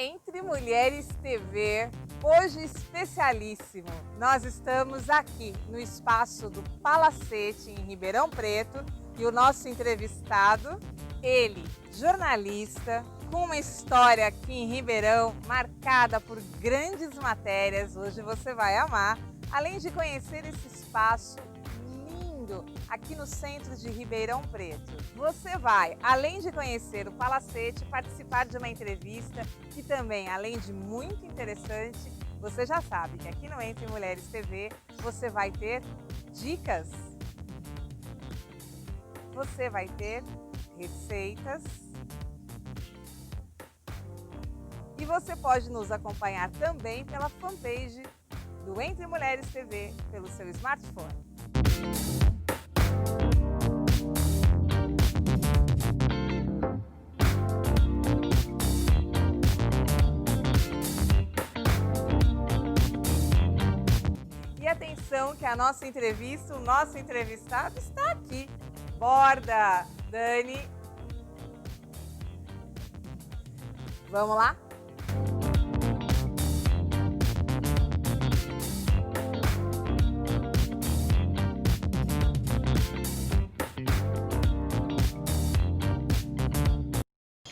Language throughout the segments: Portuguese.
Entre Mulheres TV, hoje especialíssimo. Nós estamos aqui no espaço do Palacete, em Ribeirão Preto, e o nosso entrevistado, ele, jornalista, com uma história aqui em Ribeirão marcada por grandes matérias, hoje você vai amar, além de conhecer esse espaço lindo aqui no centro de Ribeirão Preto. Você vai, além de conhecer o Palacete, participar de uma entrevista e também, além de muito interessante, você já sabe que aqui no Entre Mulheres TV você vai ter dicas, você vai ter receitas e você pode nos acompanhar também pela fanpage do Entre Mulheres TV pelo seu smartphone. E atenção que a nossa entrevista, o nosso entrevistado está aqui. Borda, Dani. Vamos lá?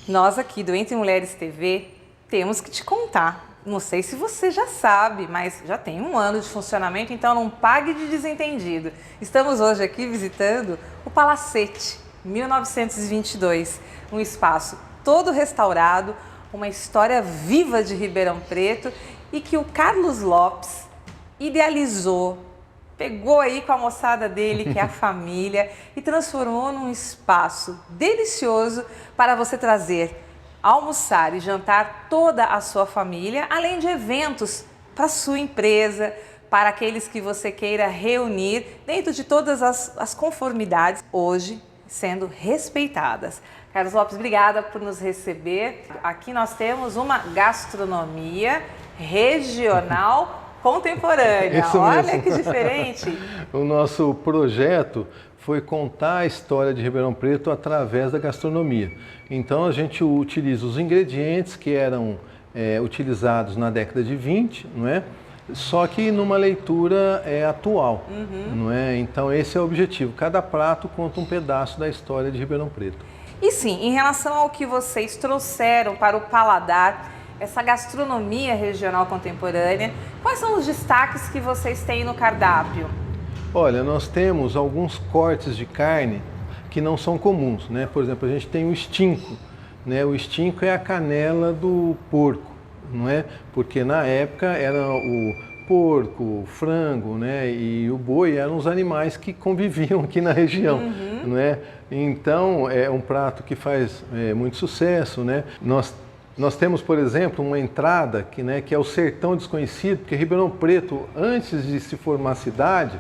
Nós aqui do Entre Mulheres TV temos que te contar. Não sei se você já sabe, mas já tem um ano de funcionamento, então não pague de desentendido. Estamos hoje aqui visitando o Palacete 1922, um espaço todo restaurado, uma história viva de Ribeirão Preto e que o Carlos Lopes idealizou, pegou aí com a moçada dele, que é a família, e transformou num espaço delicioso para você trazer, almoçar e jantar toda a sua família, além de eventos para a sua empresa, para aqueles que você queira reunir dentro de todas as conformidades, hoje sendo respeitadas. Carlos Lopes, obrigada por nos receber. Aqui nós temos uma gastronomia regional contemporânea. Olha que diferente. O nosso projeto foi contar a história de Ribeirão Preto através da gastronomia. Então a gente utiliza os ingredientes que eram utilizados na década de 20, não é? Só que numa leitura atual, não é? Então esse é o objetivo. Cada prato conta um pedaço da história de Ribeirão Preto. E sim, em relação ao que vocês trouxeram para o paladar, essa gastronomia regional contemporânea, quais são os destaques que vocês têm no cardápio? Olha, nós temos alguns cortes de carne que não são comuns, né? Por exemplo, a gente tem o estinco, né? O estinco é a canela do porco, não é? Porque na época era o porco, o frango, né? E o boi eram os animais que conviviam aqui na região, não é? Então é um prato que faz muito sucesso, né? Nós temos, por exemplo, uma entrada que é o Sertão Desconhecido, porque Ribeirão Preto, antes de se formar cidade,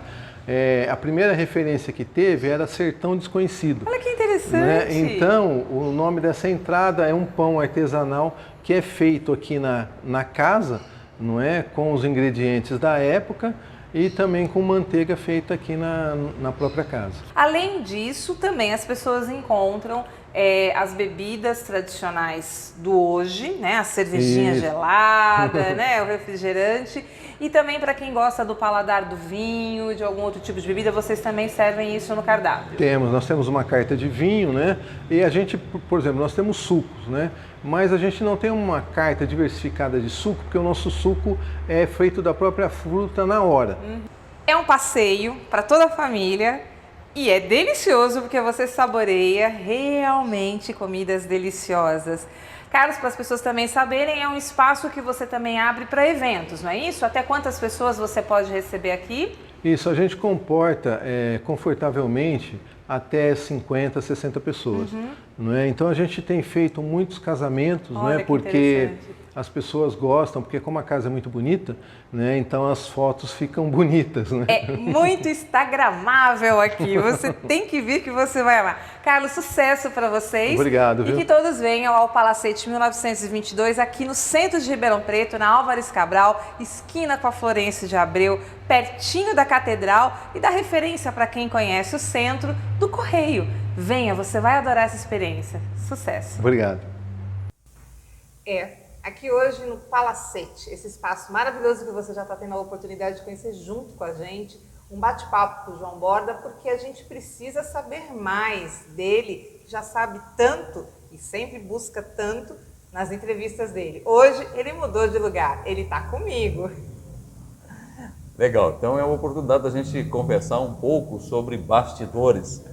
a primeira referência que teve era Sertão Desconhecido. Olha que interessante! Né? Então, o nome dessa entrada é um pão artesanal que é feito aqui na casa, não é? Com os ingredientes da época e também com manteiga feita aqui na própria casa. Além disso, também as pessoas encontram as bebidas tradicionais do hoje, né? A cervejinha gelada, né? O refrigerante. E também para quem gosta do paladar do vinho, de algum outro tipo de bebida, vocês também servem isso no cardápio? Nós temos uma carta de vinho, né? E a gente, por exemplo, nós temos sucos, né? Mas a gente não tem uma carta diversificada de suco, porque o nosso suco é feito da própria fruta na hora. É um passeio para toda a família e é delicioso porque você saboreia realmente comidas deliciosas. Carlos, para as pessoas também saberem, é um espaço que você também abre para eventos, não é isso? Até quantas pessoas você pode receber aqui? Isso, a gente comporta confortavelmente até 50, 60 pessoas. Não é? Então a gente tem feito muitos casamentos, não é? Porque as pessoas gostam, porque como a casa é muito bonita, né? Então as fotos ficam bonitas. Né? É muito instagramável aqui, você tem que vir que você vai amar. Carlos, sucesso para vocês. Obrigado, viu? E que todos venham ao Palacete 1922, aqui no centro de Ribeirão Preto, na Álvares Cabral, esquina com a Florêncio de Abreu, pertinho da Catedral e da referência para quem conhece o centro do Correio. Venha, você vai adorar essa experiência. Sucesso! Obrigado! aqui hoje no Palacete, esse espaço maravilhoso que você já está tendo a oportunidade de conhecer junto com a gente, um bate-papo com o João Borda, porque a gente precisa saber mais dele, que já sabe tanto e sempre busca tanto nas entrevistas dele. Hoje ele mudou de lugar, ele está comigo. Legal, então é uma oportunidade da gente conversar um pouco sobre bastidores.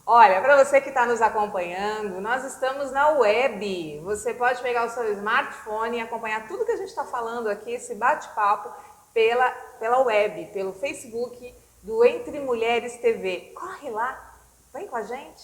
Olha, para você que está nos acompanhando, nós estamos na web. Você pode pegar o seu smartphone e acompanhar tudo que a gente está falando aqui, esse bate-papo, pela web, pelo Facebook do Entre Mulheres TV. Corre lá, vem com a gente.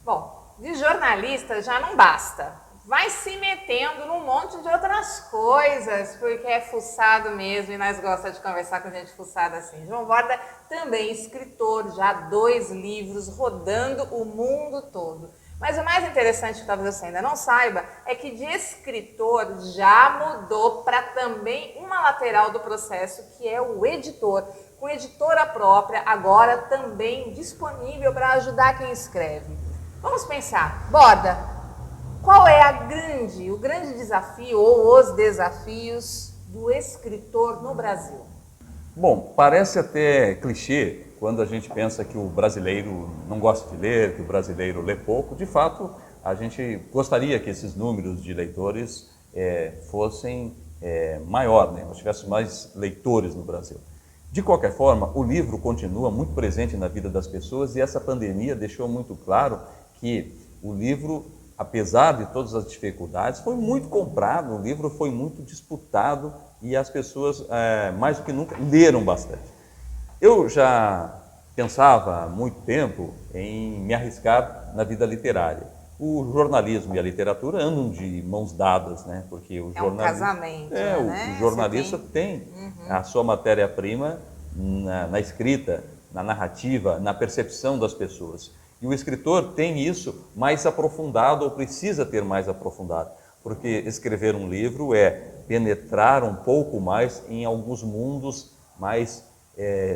Bom, de jornalista já não basta. Vai se metendo num monte de outras coisas, porque é fuçado mesmo e nós gostamos de conversar com gente fuçada assim. João Borda também escritor, já 2 livros, rodando o mundo todo. Mas o mais interessante, que talvez você ainda não saiba, é que de escritor já mudou para também uma lateral do processo, que é o editor, com editora própria, agora também disponível para ajudar quem escreve. Vamos pensar, Borda, qual é o grande desafio ou os desafios do escritor no Brasil? Bom, parece até clichê quando a gente pensa que o brasileiro não gosta de ler, que o brasileiro lê pouco. De fato, a gente gostaria que esses números de leitores fossem maior, né? Nós tivéssemos mais leitores no Brasil. De qualquer forma, o livro continua muito presente na vida das pessoas e essa pandemia deixou muito claro que o livro, apesar de todas as dificuldades, foi muito comprado, o livro foi muito disputado e as pessoas, mais do que nunca, leram bastante. Eu já pensava há muito tempo em me arriscar na vida literária. O jornalismo e a literatura andam de mãos dadas, né? Porque o um casamento, né? O jornalista tem a sua matéria-prima na escrita, na narrativa, na percepção das pessoas. E o escritor tem isso mais aprofundado, ou precisa ter mais aprofundado, porque escrever um livro é penetrar um pouco mais em alguns mundos mais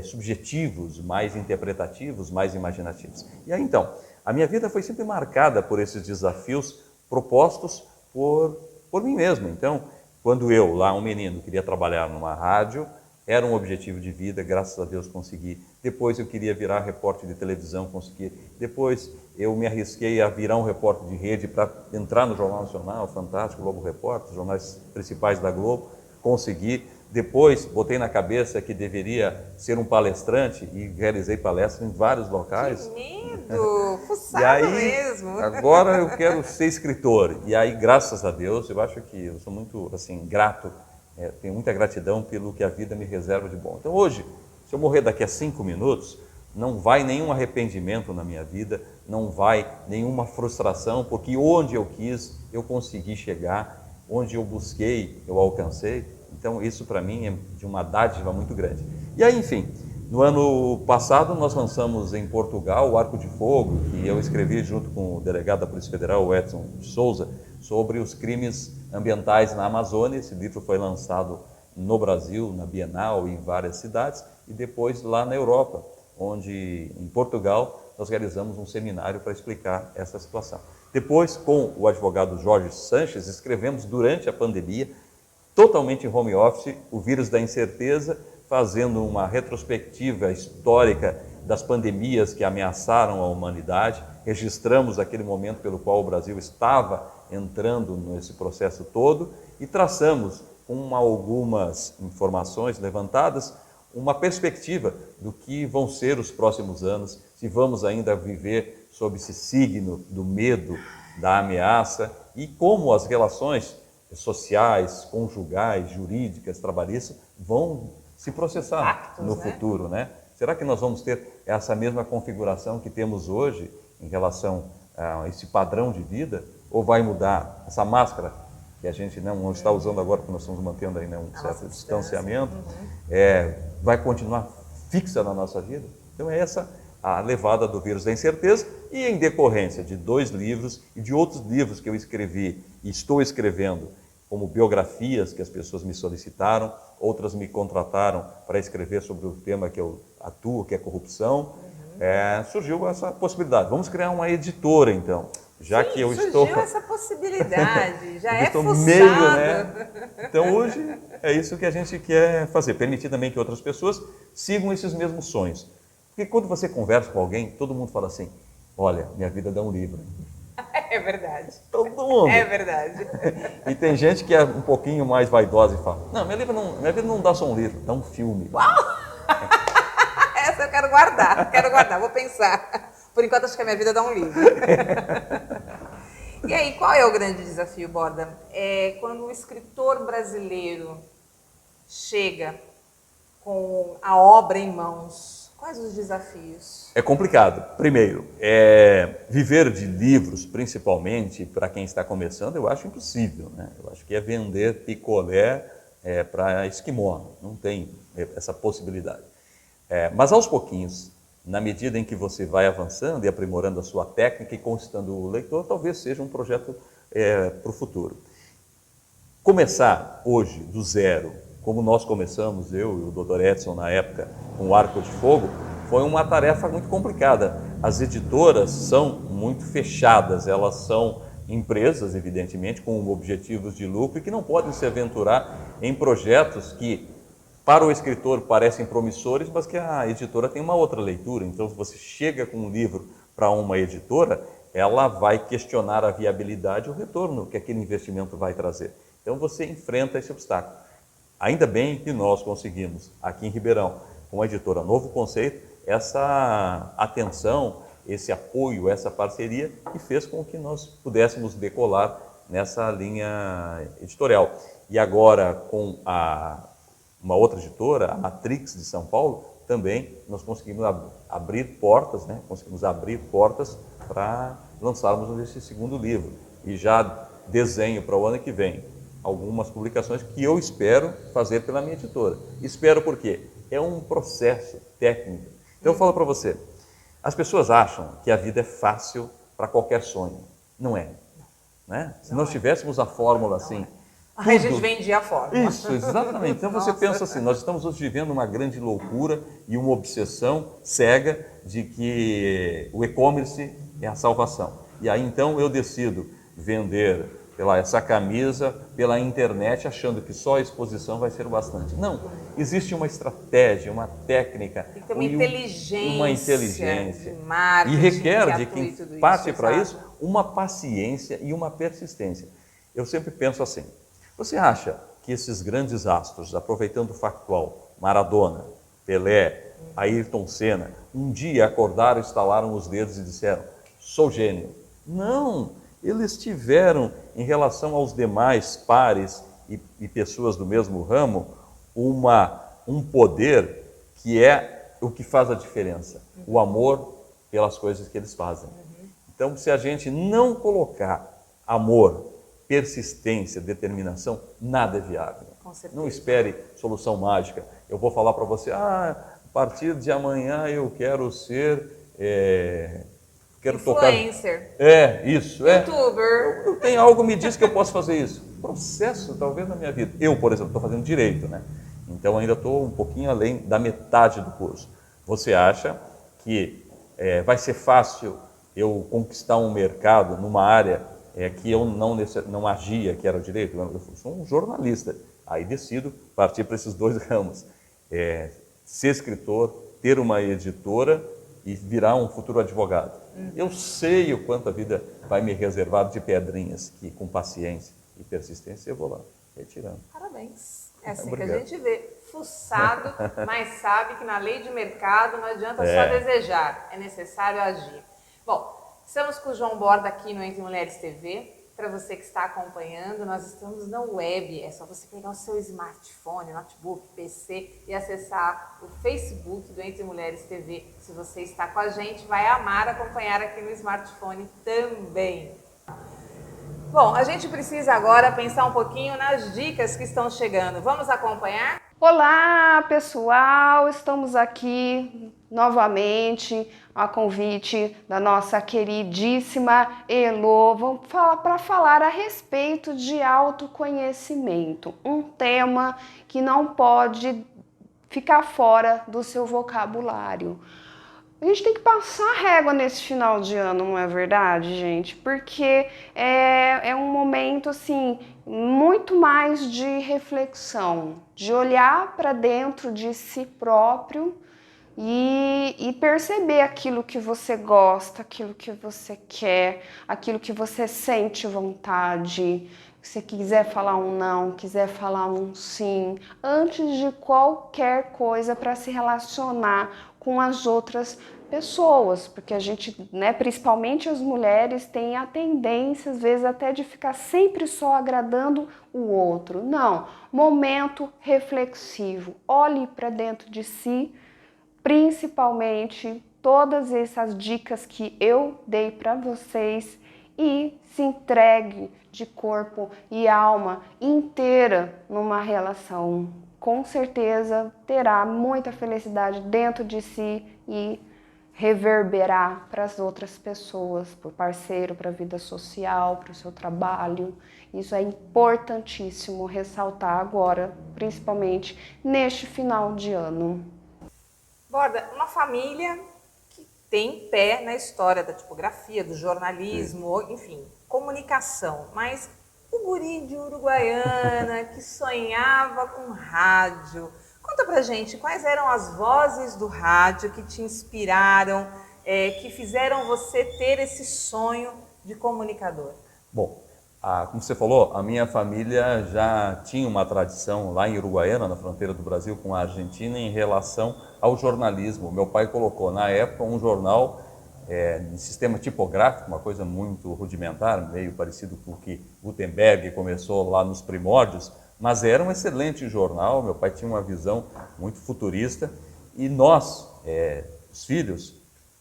subjetivos, mais interpretativos, mais imaginativos. E aí então, a minha vida foi sempre marcada por esses desafios propostos por mim mesmo. Então, quando eu, lá um menino, queria trabalhar numa rádio, era um objetivo de vida, graças a Deus consegui. Depois eu queria virar repórter de televisão, consegui. Depois eu me arrisquei a virar um repórter de rede para entrar no Jornal Nacional, Fantástico, Globo Repórter, os jornais principais da Globo, consegui. Depois botei na cabeça que deveria ser um palestrante e realizei palestras em vários locais. Que medo! Fuçado E aí, mesmo! agora eu quero ser escritor. E aí, graças a Deus, eu acho que eu sou muito assim, grato, tenho muita gratidão pelo que a vida me reserva de bom. Então hoje, se eu morrer daqui a 5 minutos, não vai nenhum arrependimento na minha vida, não vai nenhuma frustração, porque onde eu quis, eu consegui chegar, onde eu busquei, eu alcancei. Então isso para mim é de uma dádiva muito grande. E aí, enfim, no ano passado nós lançamos em Portugal o Arco de Fogo, que eu escrevi junto com o delegado da Polícia Federal, o Edson de Souza, sobre os crimes ambientais na Amazônia. Esse livro foi lançado no Brasil, na Bienal, em várias cidades, e depois lá na Europa, onde em Portugal nós realizamos um seminário para explicar essa situação. Depois, com o advogado Jorge Sanches, escrevemos durante a pandemia, totalmente em home office, O Vírus da Incerteza, fazendo uma retrospectiva histórica das pandemias que ameaçaram a humanidade. Registramos aquele momento pelo qual o Brasil estava entrando nesse processo todo e traçamos, com algumas informações levantadas, uma perspectiva do que vão ser os próximos anos, se vamos ainda viver sob esse signo do medo, da ameaça, e como as relações sociais, conjugais, jurídicas, trabalhistas vão se processar no futuro, né? Será que nós vamos ter essa mesma configuração que temos hoje em relação a esse padrão de vida? Ou vai mudar essa máscara que a gente não está usando agora, porque nós estamos mantendo ainda um certo distanciamento, vai continuar fixa na nossa vida? Então é essa a levada do Vírus da Incerteza, e em decorrência de 2 livros e de outros livros que eu escrevi e estou escrevendo, como biografias que as pessoas me solicitaram, outras me contrataram para escrever sobre o tema que eu atuo, que é corrupção, surgiu essa possibilidade. Vamos criar uma editora, então. Já Sim, que eu surgiu estou... essa possibilidade, já eu é estou fuçado. meio, né? Então hoje é isso que a gente quer fazer, permitir também que outras pessoas sigam esses mesmos sonhos. Porque quando você conversa com alguém, todo mundo fala assim, olha, minha vida dá um livro. É verdade. Todo mundo. É verdade. E tem gente que é um pouquinho mais vaidosa e fala, não, minha vida não dá só um livro, dá um filme. Essa eu quero guardar, vou pensar. Por enquanto acho que a minha vida dá um livro. E aí, qual é o grande desafio, Borda? É quando o escritor brasileiro chega com a obra em mãos, quais os desafios? É complicado. Primeiro, viver de livros, principalmente para quem está começando, eu acho impossível, né? Eu acho que é vender picolé para esquimó, não tem essa possibilidade. Mas aos pouquinhos, na medida em que você vai avançando e aprimorando a sua técnica e conquistando o leitor, talvez seja um projeto para o futuro. Começar hoje, do zero, como nós começamos, eu e o Dr. Edson na época, com o Arco de Fogo, foi uma tarefa muito complicada. As editoras são muito fechadas, elas são empresas, evidentemente, com objetivos de lucro e que não podem se aventurar em projetos que, para o escritor, parecem promissores, mas que a editora tem uma outra leitura. Então, se você chega com um livro para uma editora, ela vai questionar a viabilidade e o retorno que aquele investimento vai trazer. Então, você enfrenta esse obstáculo. Ainda bem que nós conseguimos, aqui em Ribeirão, com a editora Novo Conceito, essa atenção, esse apoio, essa parceria, que fez com que nós pudéssemos decolar nessa linha editorial. E agora, com uma outra editora, a Matrix de São Paulo, também nós conseguimos abrir portas, né? Conseguimos abrir portas para lançarmos esse segundo livro. E já desenho para o ano que vem algumas publicações que eu espero fazer pela minha editora. Espero porque é um processo técnico. Então eu falo para você, as pessoas acham que a vida é fácil para qualquer sonho. Não é. Né? Se nós tivéssemos a fórmula assim... A gente vendia a fórmula. Isso, exatamente. Então você pensa assim, nós estamos hoje vivendo uma grande loucura e uma obsessão cega de que o e-commerce é a salvação. E aí então eu decido vender essa camisa pela internet, achando que só a exposição vai ser o bastante. Não, existe uma estratégia, uma técnica, tem que ter uma inteligência de marketing, e requer de quem parte para exato. isso uma paciência e uma persistência. Eu sempre penso assim, você acha que esses grandes astros, aproveitando o factual, Maradona, Pelé, Ayrton Senna, um dia acordaram, estalaram os dedos e disseram, sou gênio? Não, eles tiveram, em relação aos demais pares e pessoas do mesmo ramo, um poder que é o que faz a diferença, o amor pelas coisas que eles fazem. Então, se a gente não colocar amor, persistência, determinação, nada é viável. Não espere solução mágica. Eu vou falar para você, a partir de amanhã eu quero ser... quero influencer. Tocar... isso. Youtuber. Eu tenho algo que me diz que eu posso fazer isso. Processo, talvez, na minha vida. Eu, por exemplo, estou fazendo direito, né? Então, ainda estou um pouquinho além da metade do curso. Você acha que vai ser fácil eu conquistar um mercado numa área que eu não agia, que era o direito? Eu sou um jornalista. Aí decido partir para esses dois ramos. Ser escritor, ter uma editora e virar um futuro advogado. Eu sei o quanto a vida vai me reservar de pedrinhas que, com paciência e persistência, eu vou lá, retirando. Parabéns. É assim Obrigado. que a gente vê. Fuçado, mas sabe que na lei de mercado não adianta só desejar, é necessário agir. Bom, estamos com o João Borda aqui no Entre Mulheres TV. Para você que está acompanhando, nós estamos na web. É só você pegar o seu smartphone, notebook, PC e acessar o Facebook do Entre Mulheres TV. Se você está com a gente, vai amar acompanhar aqui no smartphone também. Bom, a gente precisa agora pensar um pouquinho nas dicas que estão chegando. Vamos acompanhar? Olá, pessoal! Estamos aqui novamente a convite da nossa queridíssima Elô. Vamos para falar a respeito de autoconhecimento, um tema que não pode ficar fora do seu vocabulário. A gente tem que passar a régua nesse final de ano, não é verdade, gente? Porque é um momento, assim, muito mais de reflexão, de olhar para dentro de si próprio e perceber aquilo que você gosta, aquilo que você quer, aquilo que você sente vontade. Se quiser falar um não, quiser falar um sim, antes de qualquer coisa para se relacionar com as outras pessoas, porque a gente, né, principalmente as mulheres, tem a tendência, às vezes, até de ficar sempre só agradando o outro. Não, momento reflexivo, olhe para dentro de si, principalmente todas essas dicas que eu dei para vocês e se entregue de corpo e alma inteira numa relação. Com certeza terá muita felicidade dentro de si e reverberar para as outras pessoas, para o parceiro, para a vida social, para o seu trabalho. Isso é importantíssimo ressaltar agora, principalmente neste final de ano. Borda, uma família que tem pé na história da tipografia, do jornalismo, enfim, comunicação, mas o guri de Uruguaiana que sonhava com rádio. Conta pra gente quais eram as vozes do rádio que te inspiraram, que fizeram você ter esse sonho de comunicador. Bom, como você falou, a minha família já tinha uma tradição lá em Uruguaiana, na fronteira do Brasil com a Argentina, em relação ao jornalismo. Meu pai colocou na época um jornal em sistema tipográfico, uma coisa muito rudimentar, meio parecido com o que Gutenberg começou lá nos primórdios, mas era um excelente jornal. Meu pai tinha uma visão muito futurista e nós, os filhos,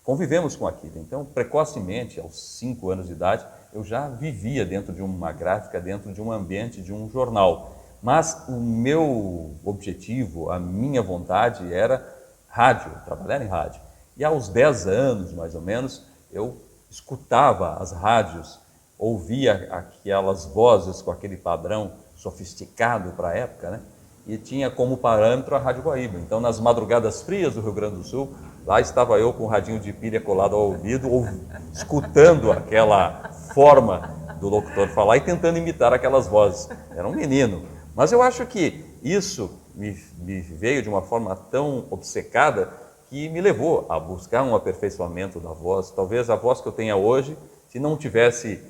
convivemos com aquilo. Então, precocemente, aos 5 anos de idade, eu já vivia dentro de uma gráfica, dentro de um ambiente, de um jornal. Mas o meu objetivo, a minha vontade era rádio, trabalhar em rádio. E aos 10 anos, mais ou menos, eu escutava as rádios, ouvia aquelas vozes com aquele padrão sofisticado para a época, né? E tinha como parâmetro a Rádio Guaíba. Então, nas madrugadas frias do Rio Grande do Sul, lá estava eu com o radinho de pilha colado ao ouvido, escutando aquela forma do locutor falar e tentando imitar aquelas vozes. Era um menino. Mas eu acho que isso me veio de uma forma tão obcecada que me levou a buscar um aperfeiçoamento da voz. Talvez a voz que eu tenha hoje, se não tivesse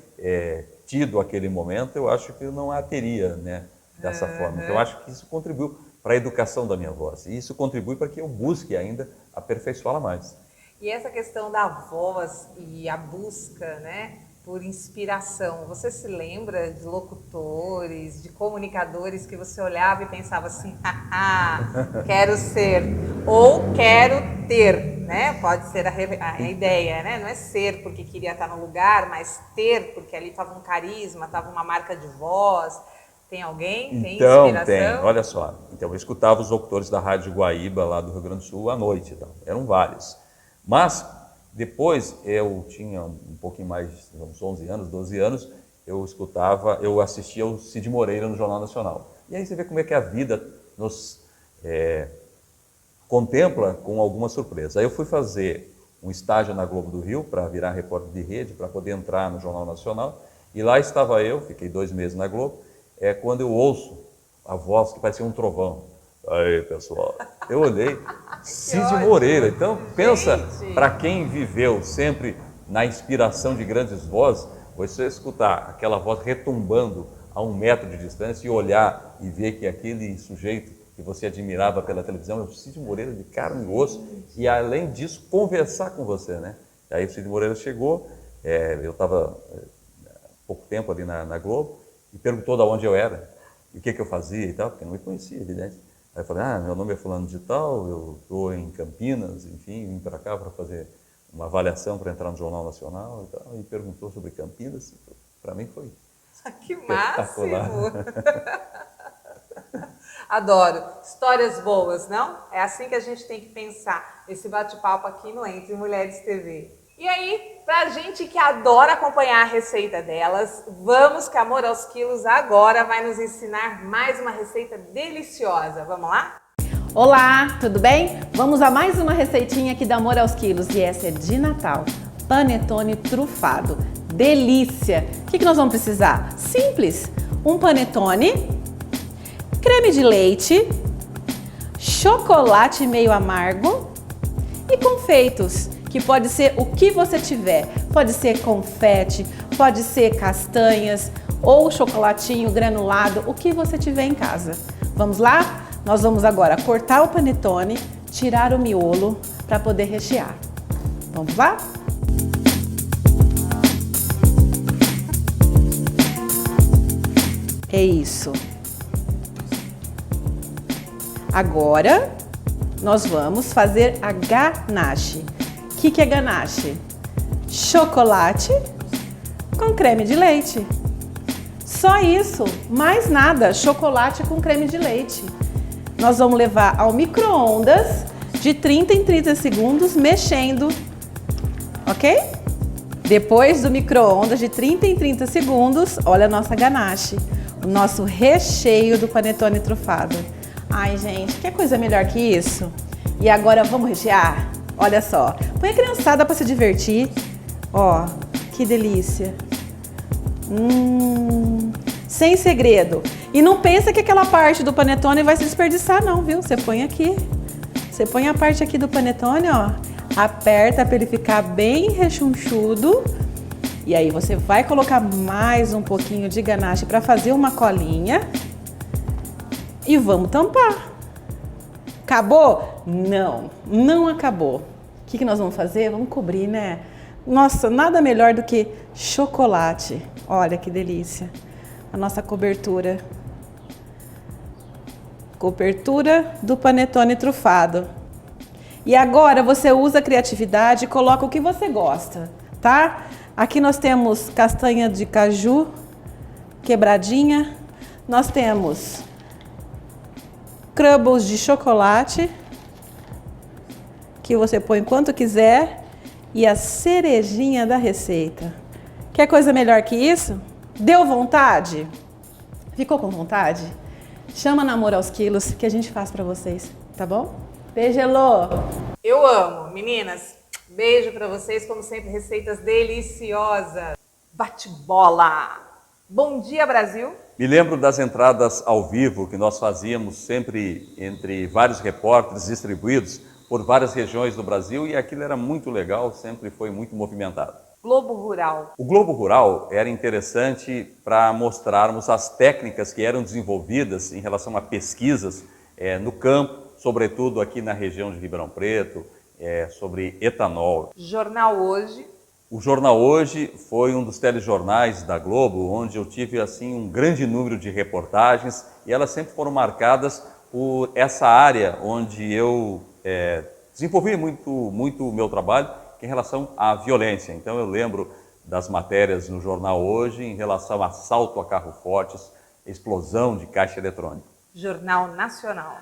tido aquele momento, eu acho que eu não a teria, né, dessa forma. Então, eu acho que isso contribuiu para a educação da minha voz. E isso contribui para que eu busque ainda aperfeiçoá-la mais. E essa questão da voz e a busca, né, por inspiração, você se lembra de locutores, de comunicadores que você olhava e pensava assim, haha, quero ser, ou quero ter, né? Pode ser a ideia, né? Não é ser porque queria estar no lugar, mas ter porque ali estava um carisma, estava uma marca de voz. Tem alguém? Tem inspiração? Tem, olha só. Então, eu escutava os locutores da Rádio Guaíba, lá do Rio Grande do Sul, à noite. Então, eram vários. Mas, depois, eu tinha um pouquinho mais, uns 11 anos, 12 anos, eu assistia o Cid Moreira no Jornal Nacional. E aí você vê como é que a vida nos contempla com alguma surpresa. Aí eu fui fazer um estágio na Globo do Rio, para virar repórter de rede, para poder entrar no Jornal Nacional. E lá estava eu, fiquei 2 meses na Globo, quando eu ouço a voz que parecia um trovão. Aí, pessoal, eu olhei, Cid Moreira. Então, pensa, para quem viveu sempre na inspiração de grandes vozes, você escutar aquela voz retumbando a 1 metro de distância e olhar e ver que aquele sujeito que você admirava pela televisão é o Cid Moreira de carne e osso, e além disso, conversar com você, né? Aí o Cid Moreira chegou, eu estava há pouco tempo ali na Globo, e perguntou de onde eu era, e o que eu fazia e tal, porque não me conhecia, evidente. Aí eu falei, meu nome é fulano de tal, eu estou em Campinas, enfim, vim para cá para fazer uma avaliação para entrar no Jornal Nacional e tal, e perguntou sobre Campinas. Para mim foi que máximo! Adoro. Histórias boas, não? É assim que a gente tem que pensar esse bate-papo aqui no Entre Mulheres TV. E aí, pra gente que adora acompanhar a receita delas, vamos que Amor aos Quilos agora vai nos ensinar mais uma receita deliciosa. Vamos lá? Olá, tudo bem? Vamos a mais uma receitinha aqui da Amor aos Quilos e essa é de Natal. Panetone trufado. Delícia! O que nós vamos precisar? Simples! Um panetone, creme de leite, chocolate meio amargo e confeitos, que pode ser o que você tiver. Pode ser confete, pode ser castanhas ou chocolatinho granulado, o que você tiver em casa. Vamos lá? Nós vamos agora cortar o panetone, tirar o miolo para poder rechear. Vamos lá? É isso. Agora, nós vamos fazer a ganache. O que é ganache? Chocolate com creme de leite. Só isso, mais nada, chocolate com creme de leite. Nós vamos levar ao micro-ondas de 30 em 30 segundos, mexendo, ok? Depois do micro-ondas de 30 em 30 segundos, olha a nossa ganache, o nosso recheio do panetone trufado. Ai, gente, que coisa melhor que isso? E agora vamos rechear? Olha só, põe a criançada para se divertir. Ó, que delícia. Sem segredo. E não pensa que aquela parte do panetone vai se desperdiçar não, viu? Você põe aqui. Você põe a parte aqui do panetone, ó. Aperta para ele ficar bem rechonchudo. E aí você vai colocar mais um pouquinho de ganache para fazer uma colinha. E vamos tampar. Acabou? Não, não acabou. O que nós vamos fazer? Vamos cobrir, né? Nossa, nada melhor do que chocolate. Olha que delícia. A nossa cobertura. Cobertura do panetone trufado. E agora você usa a criatividade e coloca o que você gosta, tá? Aqui nós temos castanha de caju quebradinha. Nós temos crumbles de chocolate, que você põe quanto quiser. E a cerejinha da receita. Quer coisa melhor que isso? Deu vontade? Ficou com vontade? Chama na Amor aos Quilos que a gente faz pra vocês, tá bom? Beijo, Elô! Eu amo, meninas. Beijo pra vocês, como sempre, receitas deliciosas. Bate-bola! Bom dia, Brasil! Me lembro das entradas ao vivo que nós fazíamos sempre entre vários repórteres distribuídos por várias regiões do Brasil e aquilo era muito legal, sempre foi muito movimentado. Globo Rural. O Globo Rural era interessante para mostrarmos as técnicas que eram desenvolvidas em relação a pesquisas no campo, sobretudo aqui na região de Ribeirão Preto, sobre etanol. Jornal Hoje. O Jornal Hoje foi um dos telejornais da Globo, onde eu tive assim um grande número de reportagens e elas sempre foram marcadas por essa área onde eu desenvolvi muito o meu trabalho, que é em relação à violência. Então eu lembro das matérias no Jornal Hoje em relação a assalto a carros fortes, explosão de caixa eletrônica. Jornal Nacional.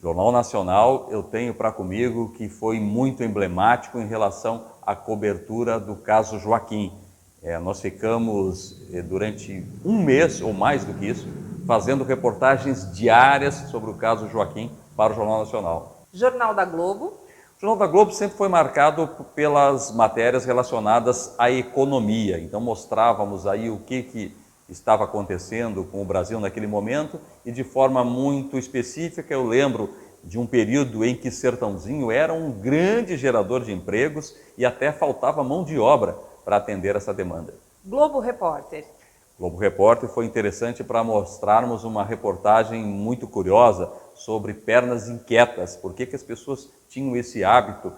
Jornal Nacional eu tenho para comigo que foi muito emblemático em relação à cobertura do caso Joaquim. Nós ficamos durante um mês ou mais do que isso, fazendo reportagens diárias sobre o caso Joaquim para o Jornal Nacional. Jornal da Globo. O Jornal da Globo sempre foi marcado pelas matérias relacionadas à economia. Então mostrávamos aí o que estava acontecendo com o Brasil naquele momento e de forma muito específica eu lembro de um período em que Sertãozinho era um grande gerador de empregos e até faltava mão de obra para atender essa demanda. Globo Repórter. Globo Repórter foi interessante para mostrarmos uma reportagem muito curiosa sobre pernas inquietas. Por que as pessoas tinham esse hábito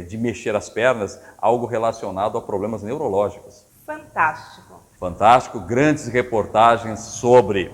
de mexer as pernas, algo relacionado a problemas neurológicos. Fantástico. Fantástico, grandes reportagens sobre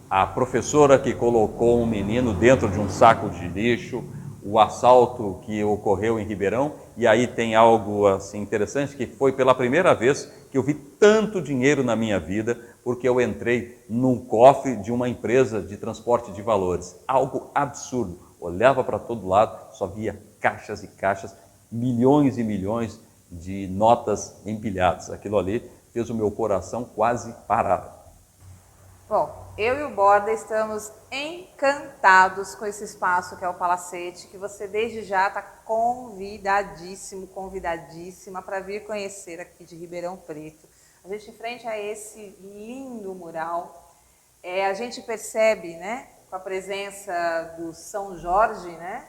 a professora que colocou um menino dentro de um saco de lixo, o assalto que ocorreu em Ribeirão, e aí tem algo assim interessante, que foi pela primeira vez que eu vi tanto dinheiro na minha vida, porque eu entrei num cofre de uma empresa de transporte de valores. Algo absurdo. Olhava para todo lado, só via caixas e caixas, milhões e milhões de notas empilhadas. Aquilo ali fez o meu coração quase parar. Bom, eu e o Borda estamos encantados com esse espaço que é o Palacete, que você desde já está convidadíssimo, convidadíssima para vir conhecer aqui de Ribeirão Preto. A gente, em frente a esse lindo mural, a gente percebe, né, com a presença do São Jorge, né,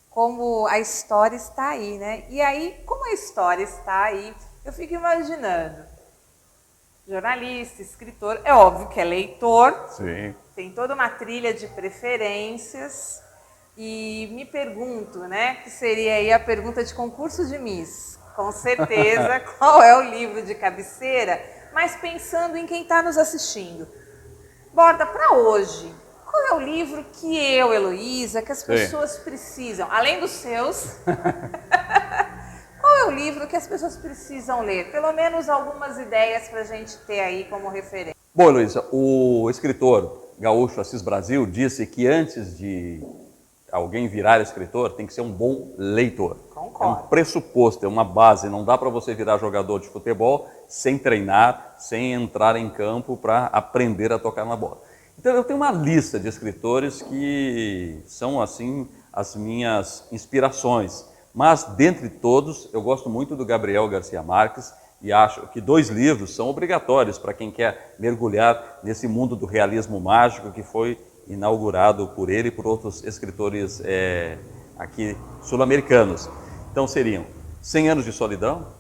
como a história está aí, né? E aí, como a história está aí, eu fico imaginando, jornalista, escritor, é óbvio que é leitor, Sim. tem toda uma trilha de preferências e me pergunto, né, que seria aí a pergunta de concurso de Miss, com certeza, qual é o livro de cabeceira, mas pensando em quem está nos assistindo. Borda, para hoje, qual é o livro que eu, Heloísa, que as pessoas precisam, além dos seus, qual é o livro que as pessoas precisam ler? Pelo menos algumas ideias para a gente ter aí como referência. Bom, Heloísa, o escritor gaúcho Assis Brasil disse que antes de alguém virar escritor, tem que ser um bom leitor. Concordo. É um pressuposto, é uma base. Não dá para você virar jogador de futebol sem treinar, sem entrar em campo para aprender a tocar na bola. Então, eu tenho uma lista de escritores que são, assim, as minhas inspirações. Mas, dentre todos, eu gosto muito do Gabriel Garcia Marques e acho que 2 livros são obrigatórios para quem quer mergulhar nesse mundo do realismo mágico que foi inaugurado por ele e por outros escritores aqui sul-americanos. Então, seriam 100 Anos de Solidão,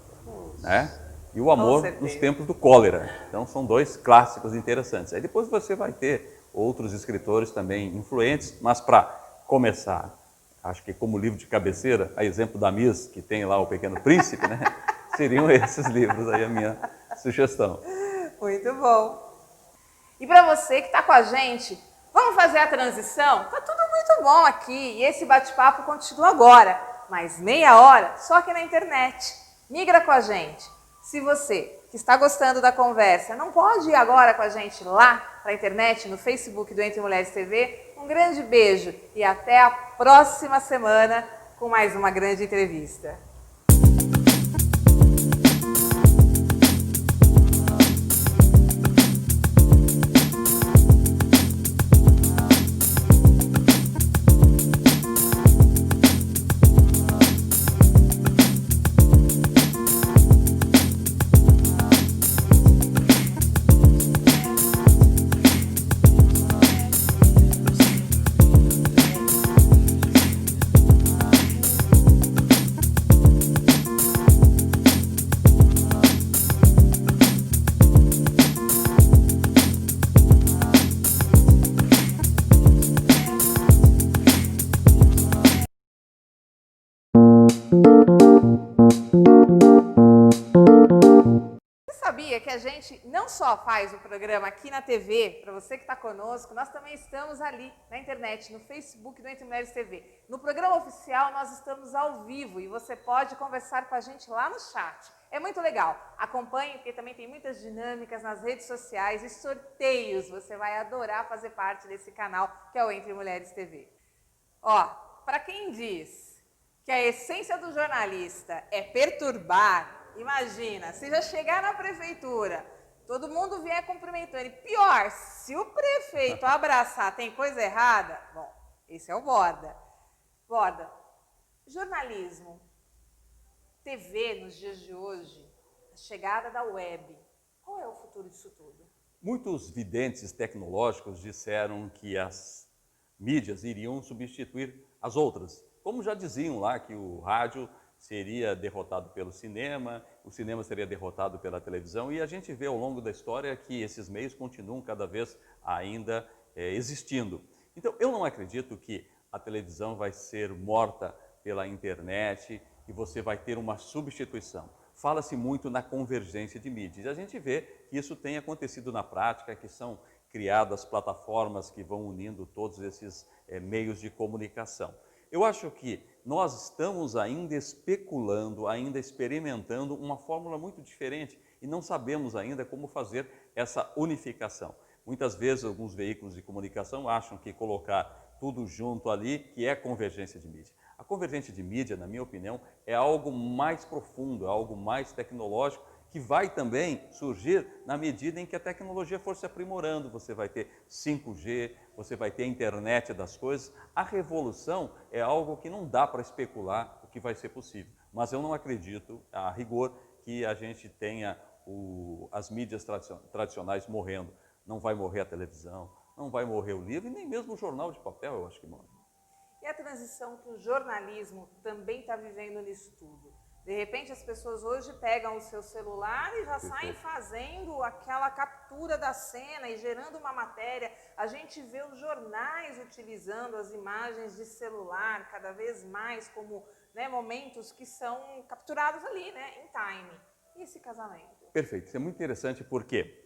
né? E O Amor nos Tempos do Cólera. Então, são 2 clássicos interessantes. Aí depois você vai ter outros escritores também influentes, mas para começar, acho que como livro de cabeceira, a exemplo da Miss, que tem lá o Pequeno Príncipe, né? Seriam esses livros aí a minha sugestão. Muito bom. E para você que está com a gente, vamos fazer a transição? Tá tudo muito bom aqui e esse bate-papo continua agora, mais meia hora só aqui na internet. Migra com a gente. Se você que está gostando da conversa não pode ir agora com a gente lá para a internet, no Facebook do Entre Mulheres TV, um grande beijo e até a próxima semana com mais uma grande entrevista. Que a gente não só faz o programa aqui na TV, para você que está conosco, nós também estamos ali na internet, no Facebook do Entre Mulheres TV. No programa oficial nós estamos ao vivo e você pode conversar com a gente lá no chat. É muito legal. Acompanhe, porque também tem muitas dinâmicas nas redes sociais e sorteios. Você vai adorar fazer parte desse canal que é o Entre Mulheres TV. Ó, para quem diz que a essência do jornalista é perturbar, imagina, se já chegar na prefeitura, todo mundo vier cumprimentando. E pior, se o prefeito abraçar, tem coisa errada? Bom, esse é o Borda. Borda, jornalismo, TV nos dias de hoje, a chegada da web, qual é o futuro disso tudo? Muitos videntes tecnológicos disseram que as mídias iriam substituir as outras. Como já diziam lá que o rádio seria derrotado pelo cinema, o cinema seria derrotado pela televisão, e a gente vê ao longo da história que esses meios continuam cada vez ainda existindo. Então, eu não acredito que a televisão vai ser morta pela internet e você vai ter uma substituição. Fala-se muito na convergência de mídias, e a gente vê que isso tem acontecido na prática, que são criadas plataformas que vão unindo todos esses meios de comunicação. Eu acho que nós estamos ainda especulando, ainda experimentando uma fórmula muito diferente e não sabemos ainda como fazer essa unificação. Muitas vezes alguns veículos de comunicação acham que colocar tudo junto ali, que é convergência de mídia. A convergência de mídia, na minha opinião, é algo mais profundo, é algo mais tecnológico que vai também surgir na medida em que a tecnologia for se aprimorando. Você vai ter 5G, você vai ter a internet das coisas. A revolução é algo que não dá para especular o que vai ser possível. Mas eu não acredito, a rigor, que a gente tenha as mídias tradicionais morrendo. Não vai morrer a televisão, não vai morrer o livro e nem mesmo o jornal de papel, eu acho que morre. E a transição que o jornalismo também está vivendo nisso tudo? De repente as pessoas hoje pegam o seu celular e já saem fazendo aquela captura da cena e gerando uma matéria. A gente vê os jornais utilizando as imagens de celular cada vez mais como, né, momentos que são capturados ali, né, em time. E esse casamento? Perfeito, isso é muito interessante porque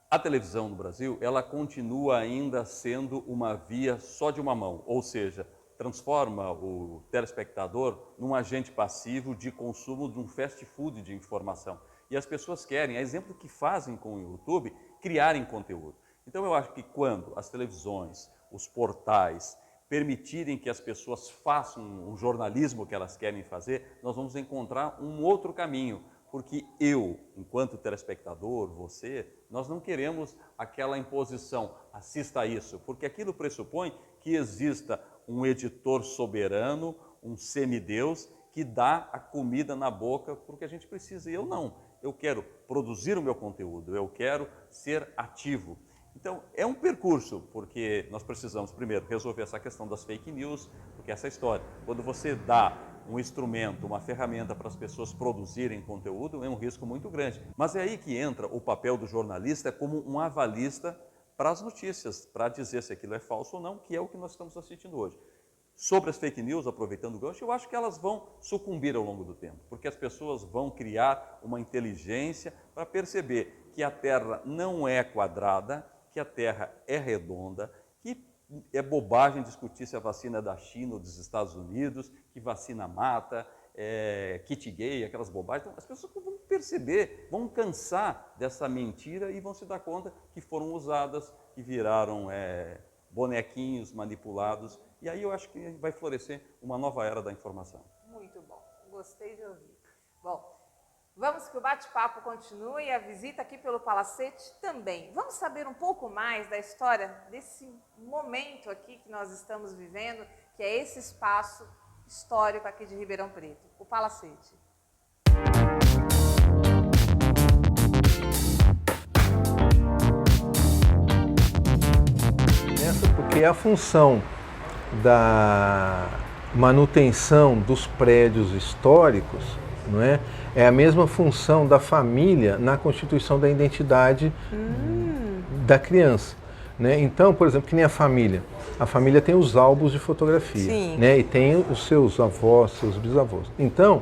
a televisão no Brasil, ela continua ainda sendo uma via só de uma mão, ou seja, transforma o telespectador num agente passivo de consumo de um fast food de informação. E as pessoas querem, a exemplo do que fazem com o YouTube, criarem conteúdo. Então eu acho que quando as televisões, os portais, permitirem que as pessoas façam um jornalismo que elas querem fazer, nós vamos encontrar um outro caminho. Porque eu, enquanto telespectador, você, nós não queremos aquela imposição, assista a isso, porque aquilo pressupõe que exista um editor soberano, um semideus, que dá a comida na boca porque a gente precisa. E eu não, eu quero produzir o meu conteúdo, eu quero ser ativo. Então, é um percurso, porque nós precisamos, primeiro, resolver essa questão das fake news, porque essa história, quando você dá um instrumento, uma ferramenta para as pessoas produzirem conteúdo, é um risco muito grande. Mas é aí que entra o papel do jornalista como um avalista para as notícias, para dizer se aquilo é falso ou não, que é o que nós estamos assistindo hoje. Sobre as fake news, aproveitando o gancho, eu acho que elas vão sucumbir ao longo do tempo, porque as pessoas vão criar uma inteligência para perceber que a Terra não é quadrada, que a Terra é redonda, que é bobagem discutir se a vacina é da China ou dos Estados Unidos, que vacina mata, kit gay, aquelas bobagens. Então, as pessoas vão perceber, vão cansar dessa mentira e vão se dar conta que foram usadas, que viraram bonequinhos manipulados. E aí eu acho que vai florescer uma nova era da informação. Muito bom, gostei de ouvir. Bom, vamos que o bate-papo continue e a visita aqui pelo Palacete também. Vamos saber um pouco mais da história desse momento aqui que nós estamos vivendo, que é esse espaço histórico aqui de Ribeirão Preto, o Palacete. Porque a função da manutenção dos prédios históricos, não é? É a mesma função da família na constituição da identidade da criança, né? Então, por exemplo, que nem a família tem os álbuns de fotografia, né? E tem os seus avós, seus bisavós. Então,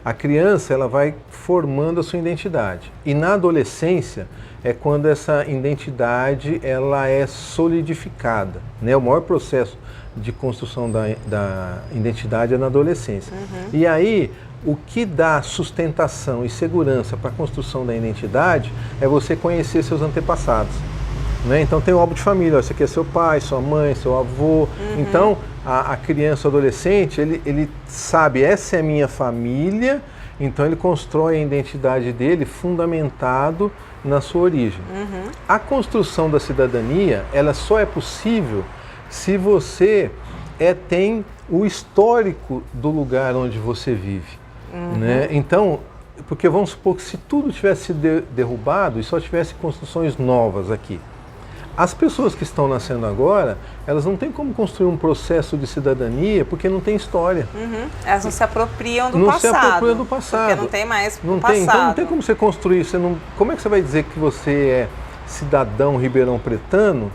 a criança ela vai formando a sua identidade. E na adolescência é quando essa identidade ela é solidificada, né? O maior processo de construção da identidade é na adolescência. E aí, o que dá sustentação e segurança para a construção da identidade é você conhecer seus antepassados, né? Então tem o álbum de família, esse aqui é seu pai, sua mãe, seu avô. Então a criança, o adolescente, ele sabe, essa é a minha família, então ele constrói a identidade dele fundamentado na sua origem. A construção da cidadania, ela só é possível se você tem o histórico do lugar onde você vive. Né? Então, porque vamos supor que se tudo tivesse sido derrubado e só tivesse construções novas aqui, as pessoas que estão nascendo agora, elas não têm como construir um processo de cidadania porque não tem história. Elas não se apropriam do passado. Não se apropriam do passado. Porque não tem mais não passado. Tem, então não tem como você construir. Como é que você vai dizer que você é cidadão ribeirão-pretano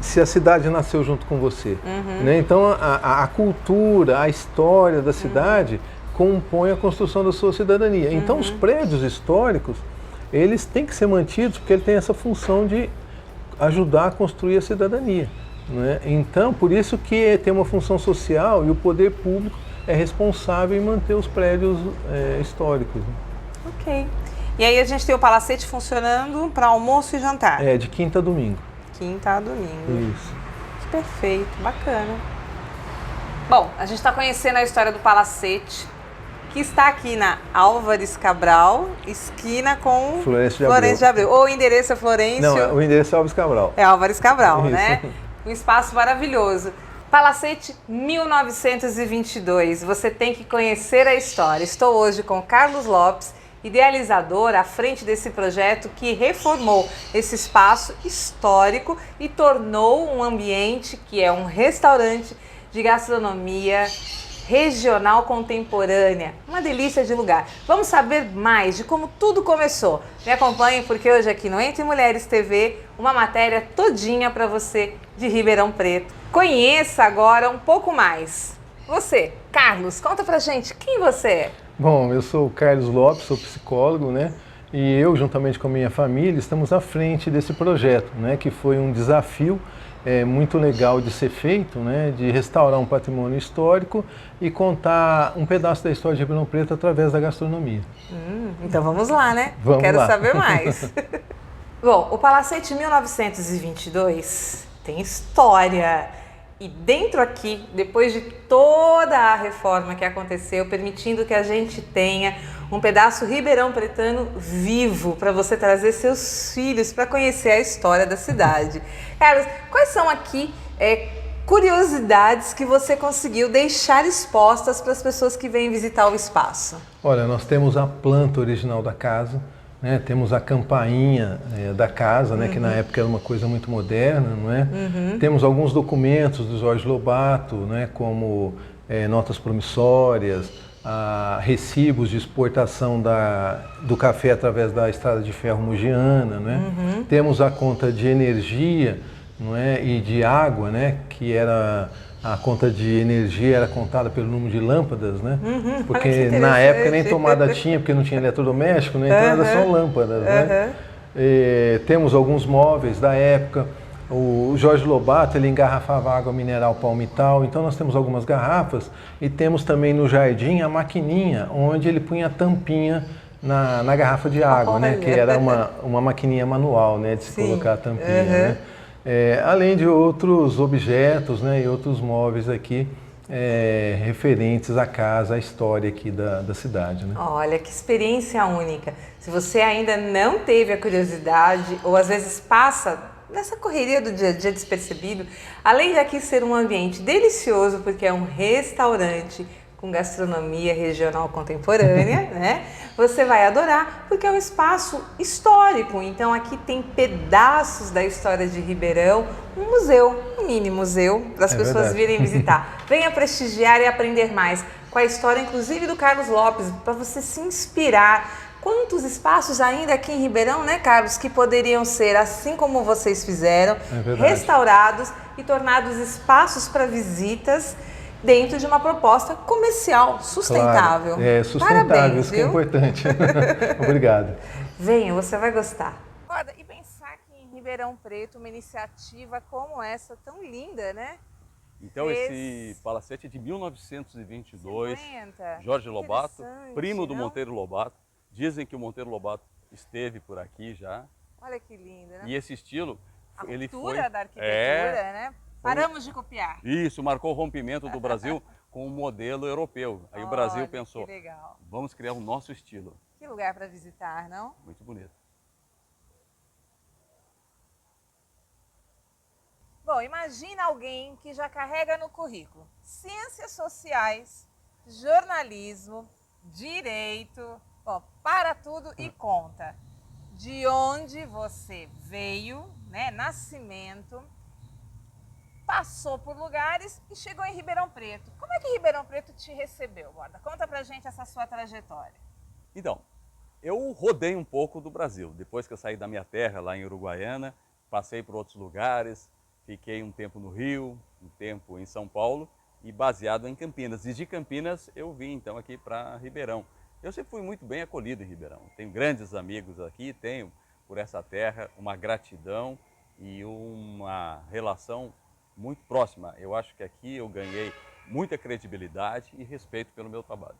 se a cidade nasceu junto com você? Né? Então a cultura, a história da cidade compõe a construção da sua cidadania. Então os prédios históricos, eles têm que ser mantidos porque ele tem essa função de ajudar a construir a cidadania, né? Então, por isso que tem uma função social e o poder público é responsável em manter os prédios históricos. Né? Ok. E aí a gente tem o Palacete funcionando para almoço e jantar? De quinta a domingo. Quinta a domingo. Isso. Perfeito, bacana. Bom, a gente está conhecendo a história do Palacete, que está aqui na Álvares Cabral, esquina com Florencio de Abreu. Ou o endereço é Florencio... Não, o endereço é Álvares Cabral. É Álvares Cabral, Isso. né? Um espaço maravilhoso. Palacete 1922, você tem que conhecer a história. Estou hoje com Carlos Lopes, idealizador à frente desse projeto que reformou esse espaço histórico e tornou um ambiente que é um restaurante de gastronomia regional contemporânea. Uma delícia de lugar. Vamos saber mais de como tudo começou. Me acompanhem porque hoje aqui no Entre Mulheres TV, uma matéria todinha para você de Ribeirão Preto. Conheça agora um pouco mais. Você, Carlos, conta pra gente quem você é. Bom, eu sou o Carlos Lopes, sou psicólogo, né? E eu, juntamente com a minha família, estamos à frente desse projeto, né? Que foi um desafio muito legal de ser feito, né? De restaurar um patrimônio histórico e contar um pedaço da história de Ribeirão Preto através da gastronomia. Então vamos lá, né? Vamos Quero lá. saber mais. Bom, o Palacete 1922 tem história. E dentro aqui, depois de toda a reforma que aconteceu, permitindo que a gente tenha um pedaço ribeirão pretano vivo para você trazer seus filhos para conhecer a história da cidade. Carlos, quais são aqui curiosidades que você conseguiu deixar expostas para as pessoas que vêm visitar o espaço? Olha, nós temos a planta original da casa, né? Temos a campainha da casa, né? Que na época era uma coisa muito moderna, não é? Temos alguns documentos do Jorge Lobato, né? Como notas promissórias, recibos de exportação do café através da estrada de ferro mugiana, né? Temos a conta de energia, não é? E de água, né? Que era... A conta de energia era contada pelo número de lâmpadas, né? Porque na época nem tomada tinha, porque não tinha eletrodoméstico, né? Então era só lâmpadas, né? Temos alguns móveis da época. O Jorge Lobato, ele engarrafava água mineral palmital, então nós temos algumas garrafas e temos também no jardim a maquininha, onde ele punha a tampinha na garrafa de água, né? Que era uma maquininha manual, né? De se colocar a tampinha, né? Além de outros objetos, né, e outros móveis aqui referentes à casa, à história aqui da cidade. Né? Olha, que experiência única. Se você ainda não teve a curiosidade ou às vezes passa nessa correria do dia a dia despercebido, além de aqui ser um ambiente delicioso, porque é um restaurante com gastronomia regional contemporânea, né? Você vai adorar, porque é um espaço histórico. Então aqui tem pedaços da história de Ribeirão, um museu, um mini museu, para as pessoas virem visitar. Venha prestigiar e aprender mais com a história, inclusive do Carlos Lopes, para você se inspirar. Quantos espaços ainda aqui em Ribeirão, né, Carlos, que poderiam ser, assim como vocês fizeram, restaurados e tornados espaços para visitas, dentro de uma proposta comercial sustentável. Claro, sustentável, Parabéns, isso que é importante. Obrigado. Venha, você vai gostar. E pensar que em Ribeirão Preto, uma iniciativa como essa, tão linda, né? Então esse palacete é de 1922, 50. Jorge Lobato, Interessante, primo do não? Monteiro Lobato. Dizem que o Monteiro Lobato esteve por aqui já. Olha que lindo, né? E esse estilo, A ele cultura foi... da arquitetura, né? Paramos de copiar. Isso, marcou o rompimento do Brasil com o modelo europeu. Aí o Brasil pensou, que legal. vamos criar o nosso estilo. Que lugar para visitar, não? Muito bonito. Bom, imagina alguém que já carrega no currículo ciências sociais, jornalismo, direito, para tudo e conta de onde você veio, né, nascimento, passou por lugares e chegou em Ribeirão Preto. Como é que Ribeirão Preto te recebeu, Borda? Conta pra gente essa sua trajetória. Então, eu rodei um pouco do Brasil. Depois que eu saí da minha terra, lá em Uruguaiana, passei por outros lugares, fiquei um tempo no Rio, um tempo em São Paulo e baseado em Campinas. E de Campinas eu vim então aqui para Ribeirão. Eu sempre fui muito bem acolhido em Ribeirão. Tenho grandes amigos aqui, tenho por essa terra uma gratidão e uma relação muito próxima. Eu acho que aqui eu ganhei muita credibilidade e respeito pelo meu trabalho.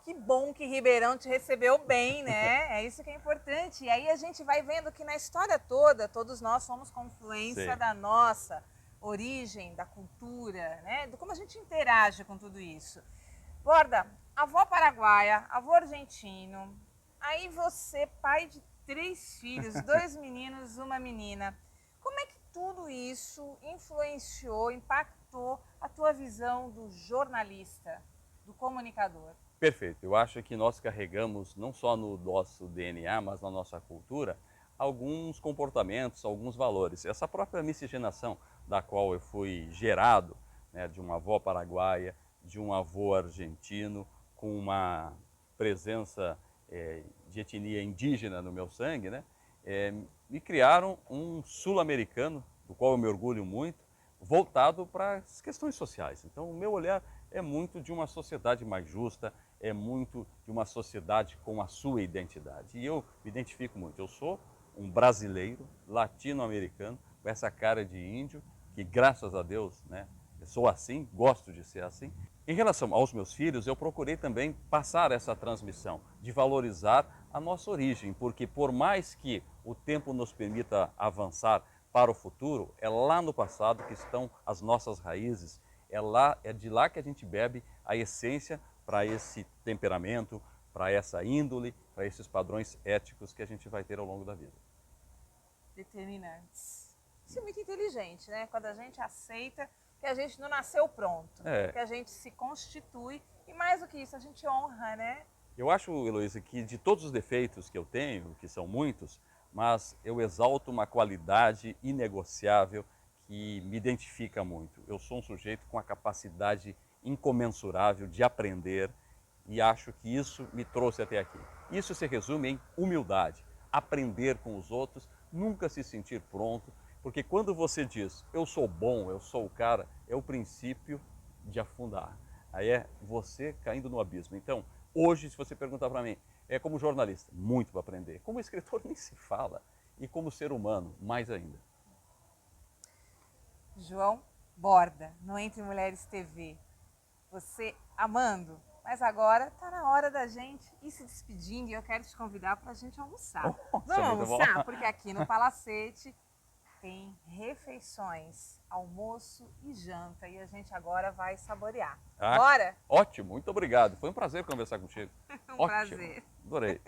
Que bom que Ribeirão te recebeu bem, né? É isso que é importante. E aí a gente vai vendo que na história toda, todos nós somos confluência da nossa origem, da cultura, né? De como a gente interage com tudo isso. Borda, avó paraguaia, avô argentino, aí você, pai de 3 filhos, 2 meninos, 1 menina. Como é que tudo isso influenciou, impactou a tua visão do jornalista, do comunicador? Perfeito. Eu acho que nós carregamos, não só no nosso DNA, mas na nossa cultura, alguns comportamentos, alguns valores. Essa própria miscigenação da qual eu fui gerado, né, de uma avó paraguaia, de um avô argentino, com uma presença de etnia indígena no meu sangue, né, me criaram um sul-americano, do qual eu me orgulho muito, voltado para as questões sociais. Então, o meu olhar é muito de uma sociedade mais justa, é muito de uma sociedade com a sua identidade. E eu me identifico muito. Eu sou um brasileiro, latino-americano, com essa cara de índio, que graças a Deus, né, eu sou assim, gosto de ser assim. Em relação aos meus filhos, eu procurei também passar essa transmissão, de valorizar a nossa origem, porque por mais que o tempo nos permita avançar para o futuro, é lá no passado que estão as nossas raízes, é de lá que a gente bebe a essência para esse temperamento, para essa índole, para esses padrões éticos que a gente vai ter ao longo da vida. Determinantes. Isso é muito inteligente, né? Quando a gente aceita que a gente não nasceu pronto, que a gente se constitui e mais do que isso, a gente honra, né? Eu acho, Heloísa, que de todos os defeitos que eu tenho, que são muitos, mas eu exalto uma qualidade inegociável que me identifica muito. Eu sou um sujeito com a capacidade incomensurável de aprender e acho que isso me trouxe até aqui. Isso se resume em humildade, aprender com os outros, nunca se sentir pronto, porque quando você diz eu sou bom, eu sou o cara, é o princípio de afundar. Aí é você caindo no abismo. Então, hoje, se você perguntar para mim, como jornalista, muito para aprender. Como escritor nem se fala e como ser humano, mais ainda. João Borda, no Entre Mulheres TV. Você amando, mas agora está na hora da gente ir se despedindo e eu quero te convidar para a gente almoçar. Vamos almoçar? Porque aqui no Palacete tem refeições, almoço e janta e a gente agora vai saborear. Bora? Ótimo, muito obrigado. Foi um prazer conversar contigo. Um prazer. Adorei.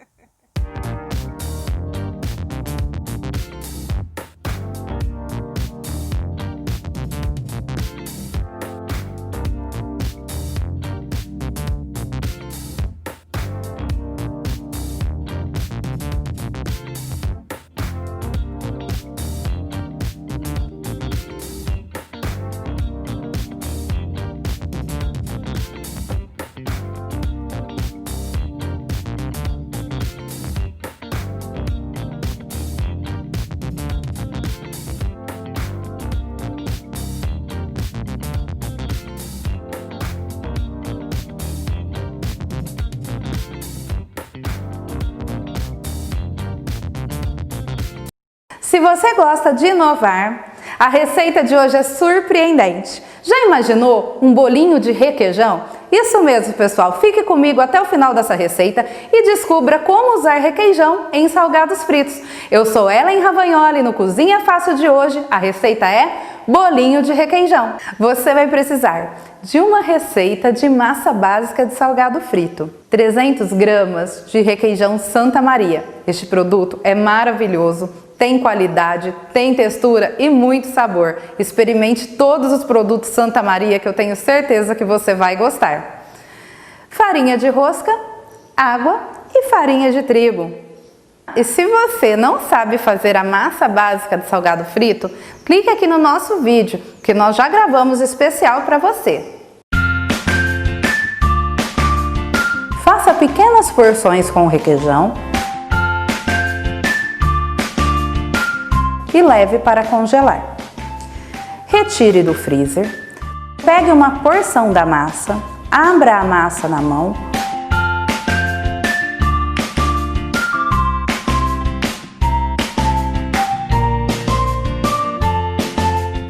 Se você gosta de inovar, a receita de hoje é surpreendente. Já imaginou um bolinho de requeijão? Isso mesmo, pessoal. Fique comigo até o final dessa receita e descubra como usar requeijão em salgados fritos. Eu sou Ellen Ravagnoli e no Cozinha Fácil de hoje a receita é bolinho de requeijão. Você vai precisar de uma receita de massa básica de salgado frito, 300 gramas de requeijão Santa Maria. Este produto é maravilhoso, tem qualidade, tem textura e muito sabor. Experimente todos os produtos Santa Maria que eu tenho certeza que você vai gostar. Farinha de rosca, água e farinha de trigo. E se você não sabe fazer a massa básica de salgado frito, clique aqui no nosso vídeo, que nós já gravamos especial para você. Faça pequenas porções com o requeijão e leve para congelar. Retire do freezer, pegue uma porção da massa, abra a massa na mão,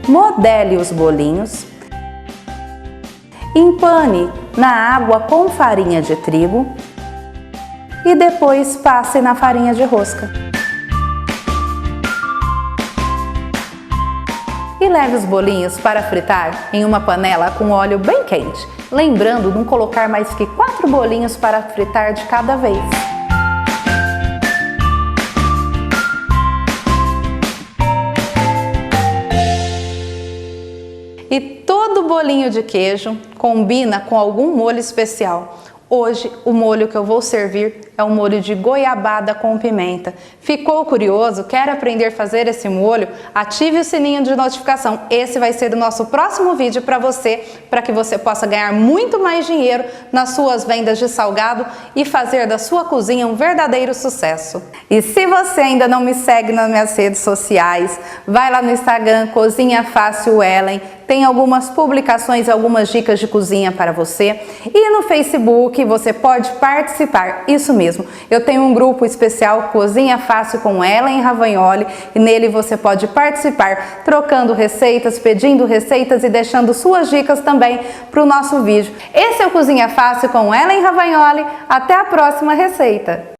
modele os bolinhos, empane na água com farinha de trigo e depois passe na farinha de rosca. E leve os bolinhos para fritar em uma panela com óleo bem quente, lembrando de não colocar mais que 4 bolinhos para fritar de cada vez. E todo bolinho de queijo combina com algum molho especial. Hoje, o molho que eu vou servir é um molho de goiabada com pimenta. Ficou curioso? Quer aprender a fazer esse molho? Ative o sininho de notificação. Esse vai ser o nosso próximo vídeo para que você possa ganhar muito mais dinheiro nas suas vendas de salgado e fazer da sua cozinha um verdadeiro sucesso. E se você ainda não me segue nas minhas redes sociais, vai lá no Instagram, Cozinha Fácil Ellen. Tem algumas publicações, algumas dicas de cozinha para você. E no Facebook você pode participar, isso mesmo. Eu tenho um grupo especial Cozinha Fácil com Ellen Ravagnoli e nele você pode participar trocando receitas, pedindo receitas e deixando suas dicas também para o nosso vídeo. Esse é o Cozinha Fácil com Ellen Ravagnoli. Até a próxima receita!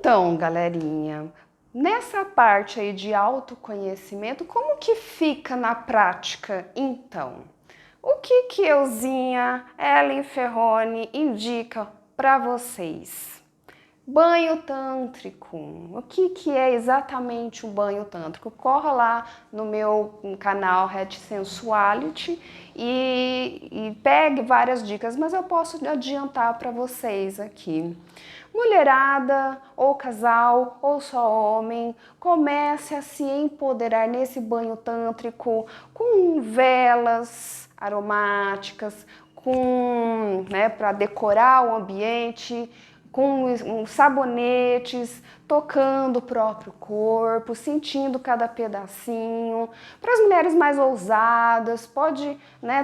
Então, galerinha, nessa parte aí de autoconhecimento, como que fica na prática, então? O que euzinha Ellen Ferroni indica para vocês? Banho tântrico. O que é exatamente o banho tântrico? Corra lá no meu canal Red Sensuality e pegue várias dicas, mas eu posso adiantar para vocês aqui. Mulherada, ou casal, ou só homem, comece a se empoderar nesse banho tântrico com velas aromáticas, para decorar o ambiente, com sabonetes, tocando o próprio corpo, sentindo cada pedacinho. Para as mulheres mais ousadas, pode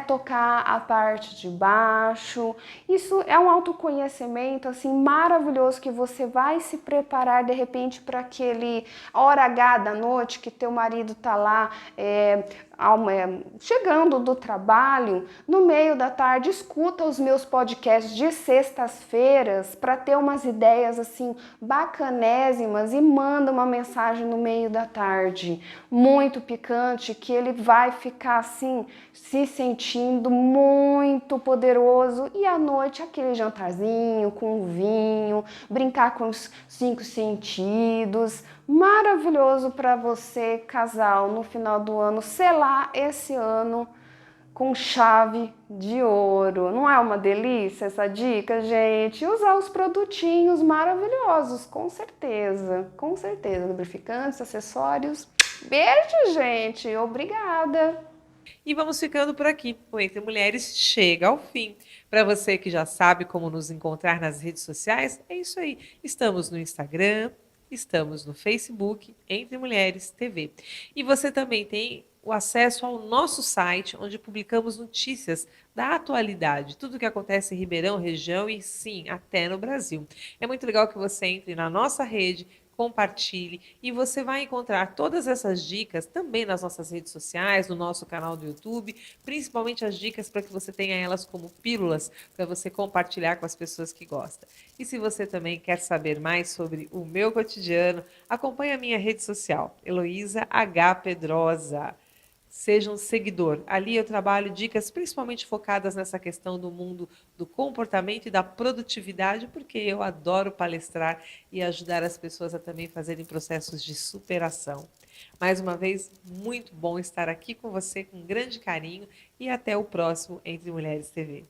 tocar a parte de baixo. Isso é um autoconhecimento assim maravilhoso que você vai se preparar de repente para aquele hora H da noite que teu marido tá lá chegando do trabalho, no meio da tarde, escuta os meus podcasts de sextas-feiras para ter umas ideias assim bacanésimas e manda uma mensagem no meio da tarde, muito picante, que ele vai ficar assim, se sentindo muito poderoso. E à noite, aquele jantarzinho com vinho, brincar com os 5 sentidos, maravilhoso para você, casal, no final do ano, selar esse ano com chave de ouro. Não é uma delícia essa dica, gente? Usar os produtinhos maravilhosos, com certeza, lubrificantes, acessórios. Beijo, gente, obrigada! E vamos ficando por aqui. O Entre Mulheres chega ao fim. Para você que já sabe como nos encontrar nas redes sociais, é isso aí. Estamos no Instagram, estamos no Facebook, Entre Mulheres TV. E você também tem o acesso ao nosso site, onde publicamos notícias da atualidade, tudo o que acontece em Ribeirão, região e sim, até no Brasil. É muito legal que você entre na nossa rede, compartilhe e você vai encontrar todas essas dicas também nas nossas redes sociais, no nosso canal do YouTube, principalmente as dicas para que você tenha elas como pílulas para você compartilhar com as pessoas que gostam. E se você também quer saber mais sobre o meu cotidiano, acompanhe a minha rede social, Heloísa H. Pedrosa. seja um seguidor. Ali eu trabalho dicas principalmente focadas nessa questão do mundo do comportamento e da produtividade, porque eu adoro palestrar e ajudar as pessoas a também fazerem processos de superação. Mais uma vez, muito bom estar aqui com você com grande carinho e até o próximo Entre Mulheres TV.